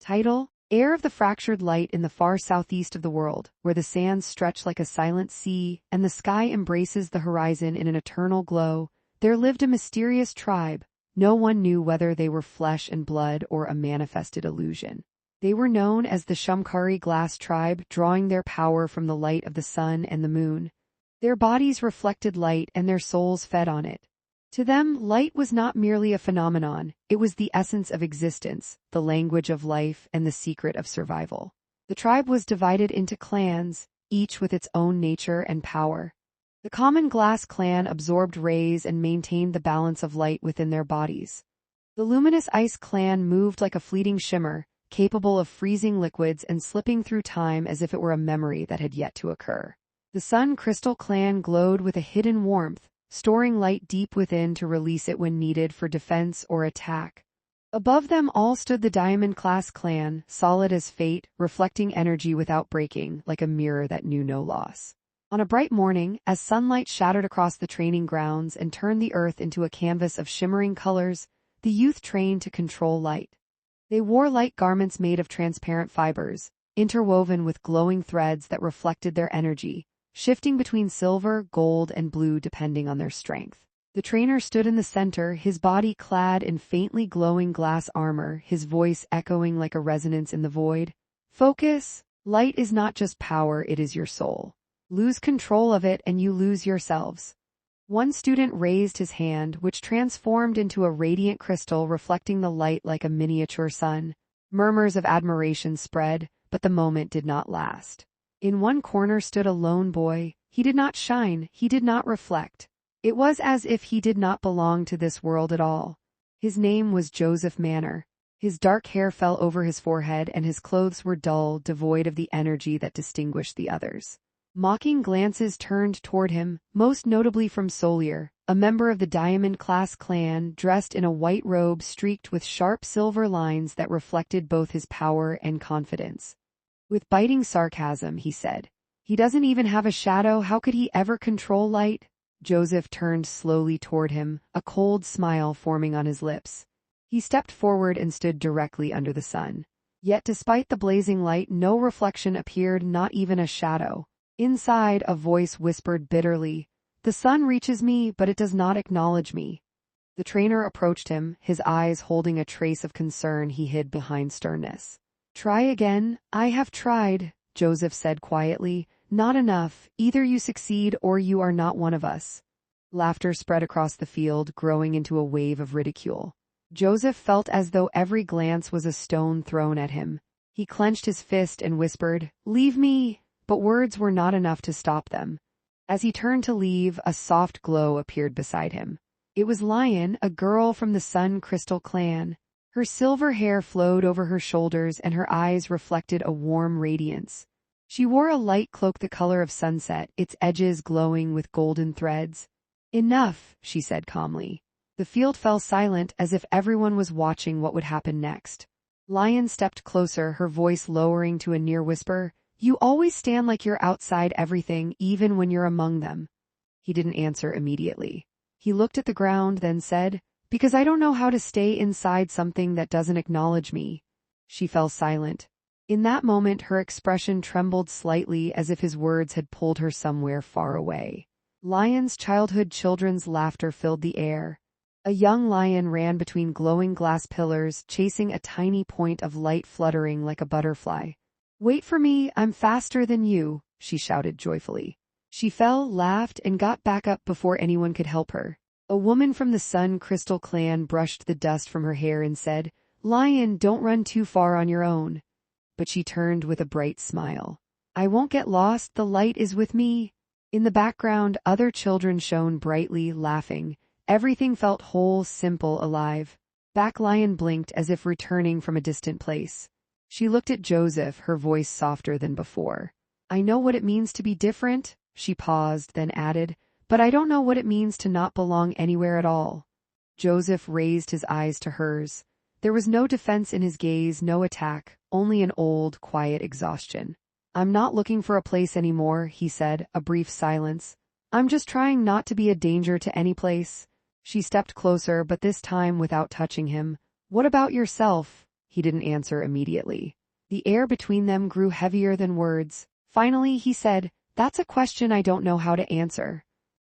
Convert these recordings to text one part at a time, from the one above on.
Title: Air of the Fractured Light in the far southeast of the world, where the sands stretch like a silent sea and the sky embraces the horizon in an eternal glow, there lived a mysterious tribe. No one knew whether they were flesh and blood or a manifested illusion. They were known as the Shumkari Glass Tribe, drawing their power from the light of the sun and the moon. Their bodies reflected light and their souls fed on it. To them, light was not merely a phenomenon, it was the essence of existence, the language of life, and the secret of survival. The tribe was divided into clans, each with its own nature and power. The Common Glass clan absorbed rays and maintained the balance of light within their bodies. The Luminous Ice clan moved like a fleeting shimmer, capable of freezing liquids and slipping through time as if it were a memory that had yet to occur. The Sun Crystal clan glowed with a hidden warmth, storing light deep within to release it when needed for defense or attack. Above them all stood the Diamond Class clan, solid as fate, reflecting energy without breaking, like a mirror that knew no loss. On a bright morning, as sunlight shattered across the training grounds and turned the earth into a canvas of shimmering colors, the youth trained to control light. They wore light garments made of transparent fibers, interwoven with glowing threads that reflected their energy, shifting between silver, gold, and blue depending on their strength. The trainer stood in the center, his body clad in faintly glowing glass armor, his voice echoing like a resonance in the void. Focus! Light is not just power, it is your soul. Lose control of it and you lose yourselves. One student raised his hand, which transformed into a radiant crystal reflecting the light like a miniature sun. Murmurs of admiration spread, but the moment did not last. In one corner stood a lone boy. He did not shine, he did not reflect. It was as if he did not belong to this world at all. His name was Joseph Manor. His dark hair fell over his forehead and his clothes were dull, devoid of the energy that distinguished the others. Mocking glances turned toward him, most notably from Solier, a member of the Diamond Class clan dressed in a white robe streaked with sharp silver lines that reflected both his power and confidence. With biting sarcasm, he said, "He doesn't even have a shadow, how could he ever control light?" Joseph turned slowly toward him, a cold smile forming on his lips. He stepped forward and stood directly under the sun. Yet despite the blazing light, no reflection appeared, not even a shadow. Inside, a voice whispered bitterly, "The sun reaches me, but it does not acknowledge me." The trainer approached him, his eyes holding a trace of concern he hid behind sternness. "Try again." "I have tried," Joseph said quietly. "Not enough. Either you succeed or you are not one of us." Laughter spread across the field, growing into a wave of ridicule. Joseph felt as though every glance was a stone thrown at him. He clenched his fist and whispered, "Leave me," but words were not enough to stop them. As he turned to leave, a soft glow appeared beside him. It was Lion, a girl from the Sun Crystal clan. Her silver hair flowed over her shoulders and her eyes reflected a warm radiance. She wore a light cloak the color of sunset, its edges glowing with golden threads. "Enough," she said calmly. The field fell silent as if everyone was watching what would happen next. Lion stepped closer, her voice lowering to a near whisper. "You always stand like you're outside everything, even when you're among them." He didn't answer immediately. He looked at the ground, then said, "Because I don't know how to stay inside something that doesn't acknowledge me." She fell silent. In that moment, her expression trembled slightly as if his words had pulled her somewhere far away. Lion's children's laughter filled the air. A young lion ran between glowing glass pillars, chasing a tiny point of light fluttering like a butterfly. "Wait for me, I'm faster than you," she shouted joyfully. She fell, laughed, and got back up before anyone could help her. A woman from the Sun Crystal clan brushed the dust from her hair and said, "Lion, don't run too far on your own." But she turned with a bright smile. "I won't get lost, the light is with me." In the background, other children shone brightly, laughing. Everything felt whole, simple, alive. Back Lion blinked as if returning from a distant place. She looked at Joseph, her voice softer than before. "I know what it means to be different," she paused, then added, "but I don't know what it means to not belong anywhere at all." Joseph raised his eyes to hers. There was no defense in his gaze, no attack, only an old, quiet exhaustion. "I'm not looking for a place anymore," he said, a brief silence. "I'm just trying not to be a danger to any place." She stepped closer, but this time without touching him. "What about yourself?" He didn't answer immediately. The air between them grew heavier than words. Finally, he said, "That's a question I don't know how to answer."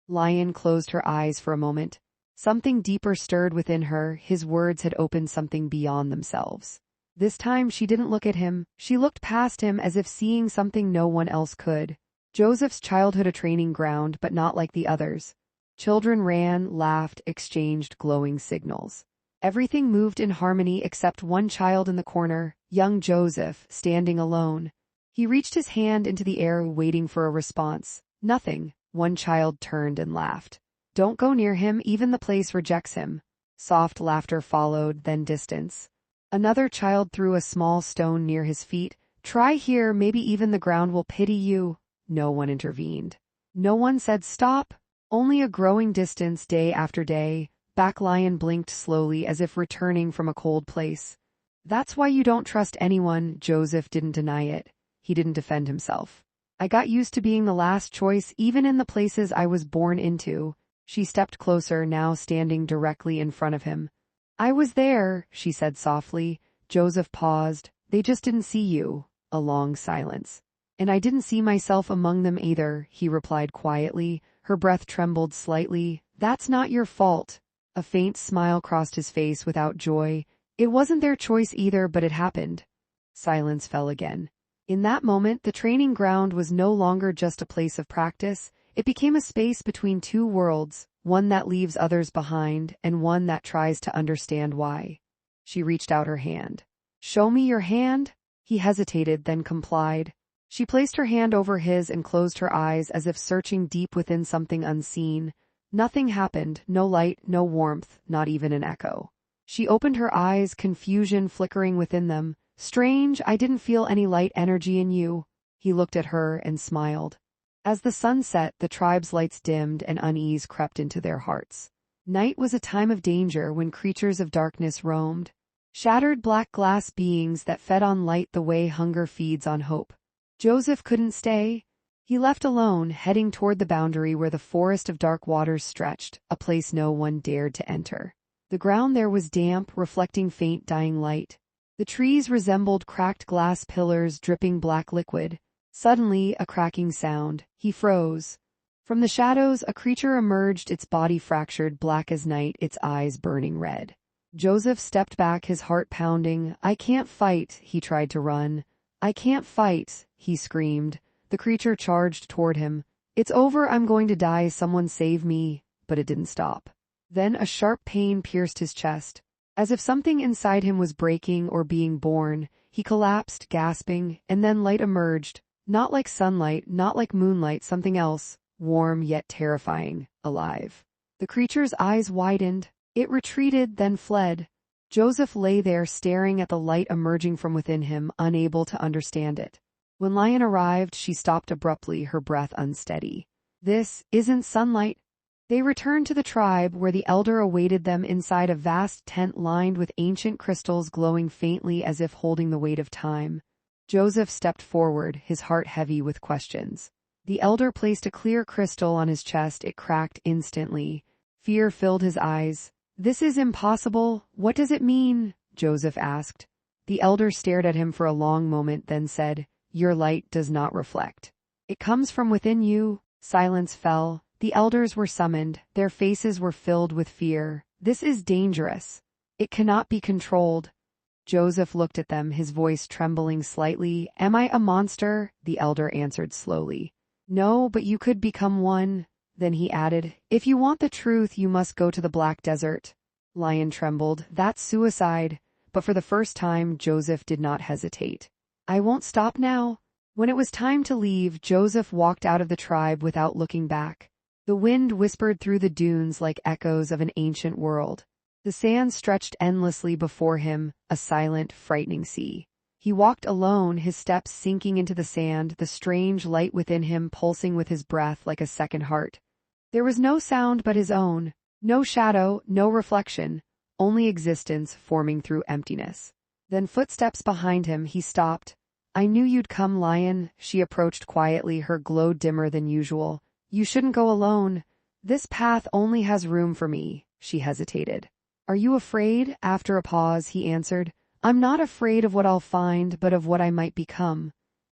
Lion closed her eyes for a moment. Something deeper stirred within her. His words had opened something beyond themselves. This time she didn't look at him. She looked past him as if seeing something no one else could. Joseph's childhood a training ground, but not like the others. Children ran, laughed, exchanged glowing signals. Everything moved in harmony except one child in the corner, young Joseph, standing alone. He reached his hand into the air, waiting for a response. Nothing. One child turned and laughed. "Don't go near him, even the place rejects him." Soft laughter followed, then distance. Another child threw a small stone near his feet. "Try here, maybe even the ground will pity you." No one intervened. No one said stop. Only a growing distance day after day. Back Lion blinked slowly as if returning from a cold place. "That's why you don't trust anyone." Joseph didn't deny it. He didn't defend himself. "I got used to being the last choice, even in the places I was born into." She stepped closer, now standing directly in front of him. "I was there," she said softly. Joseph paused. "They just didn't see you." A long silence. "And I didn't see myself among them either," he replied quietly. Her breath trembled slightly. "That's not your fault." A faint smile crossed his face without joy. "It wasn't their choice either, but it happened." Silence fell again. In that moment, the training ground was no longer just a place of practice. It became a space between two worlds, one that leaves others behind and one that tries to understand why. She reached out her hand. "Show me your hand?" He hesitated, then complied. She placed her hand over his and closed her eyes as if searching deep within something unseen. Nothing happened, no light, no warmth, not even an echo. She opened her eyes, confusion flickering within them. "Strange, I didn't feel any light energy in you." He looked at her and smiled. As the sun set, the tribe's lights dimmed and unease crept into their hearts. Night was a time of danger when creatures of darkness roamed. Shattered black glass beings that fed on light the way hunger feeds on hope. Joseph couldn't stay. He left alone, heading toward the boundary where the forest of dark waters stretched, a place no one dared to enter. The ground there was damp, reflecting faint dying light. The trees resembled cracked glass pillars dripping black liquid. Suddenly, a cracking sound. He froze. From the shadows, a creature emerged, its body fractured, black as night, its eyes burning red. Joseph stepped back, his heart pounding. "I can't fight," he tried to run. "I can't fight," he screamed. The creature charged toward him. "It's over, I'm going to die, someone save me." But it didn't stop. Then a sharp pain pierced his chest. As if something inside him was breaking or being born, he collapsed, gasping, and then light emerged. Not like sunlight, not like moonlight, something else, warm yet terrifying, alive. The creature's eyes widened. It retreated, then fled. Joseph lay there staring at the light emerging from within him, unable to understand it. When Lion arrived, she stopped abruptly, her breath unsteady. "This isn't sunlight." They returned to the tribe, where the elder awaited them inside a vast tent lined with ancient crystals glowing faintly as if holding the weight of time. Joseph stepped forward, his heart heavy with questions. The elder placed a clear crystal on his chest. It cracked instantly. Fear filled his eyes. "This is impossible. What does it mean?" Joseph asked. The elder stared at him for a long moment, then said, "Your light does not reflect. It comes from within you." Silence fell. The elders were summoned. Their faces were filled with fear. "This is dangerous. It cannot be controlled." Joseph looked at them, his voice trembling slightly. "Am I a monster?" The elder answered slowly. "No, but you could become one." Then he added, "If you want the truth, you must go to the Black Desert." Lion trembled. "That's suicide." But for the first time, Joseph did not hesitate. "I won't stop now." When it was time to leave, Joseph walked out of the tribe without looking back. The wind whispered through the dunes like echoes of an ancient world. The sand stretched endlessly before him, a silent, frightening sea. He walked alone, his steps sinking into the sand, the strange light within him pulsing with his breath like a second heart. There was no sound but his own, no shadow, no reflection, only existence forming through emptiness. Then footsteps behind him, he stopped. "I knew you'd come, Lion." She approached quietly, her glow dimmer than usual. "You shouldn't go alone. This path only has room for me." She hesitated. "Are you afraid?" After a pause, he answered, I'm not afraid of what I'll find, but of what I might become.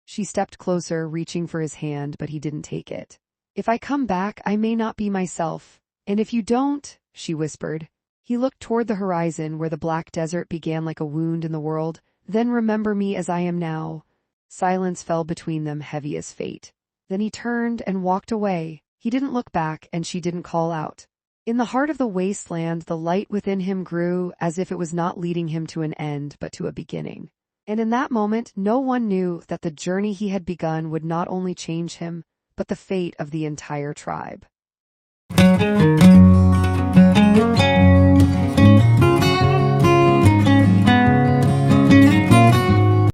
She stepped closer, reaching for his hand, but he didn't take it. If I come back, I may not be myself. And if you don't, she whispered. He looked toward the horizon where the black desert began like a wound in the world. Then remember me as I am now. Silence fell between them, heavy as fate. Then he turned and walked away. He didn't look back, and she didn't call out. In the heart of the wasteland, the light within him grew, as if it was not leading him to an end, but to a beginning. And in that moment, no one knew that the journey he had begun would not only change him, but the fate of the entire tribe.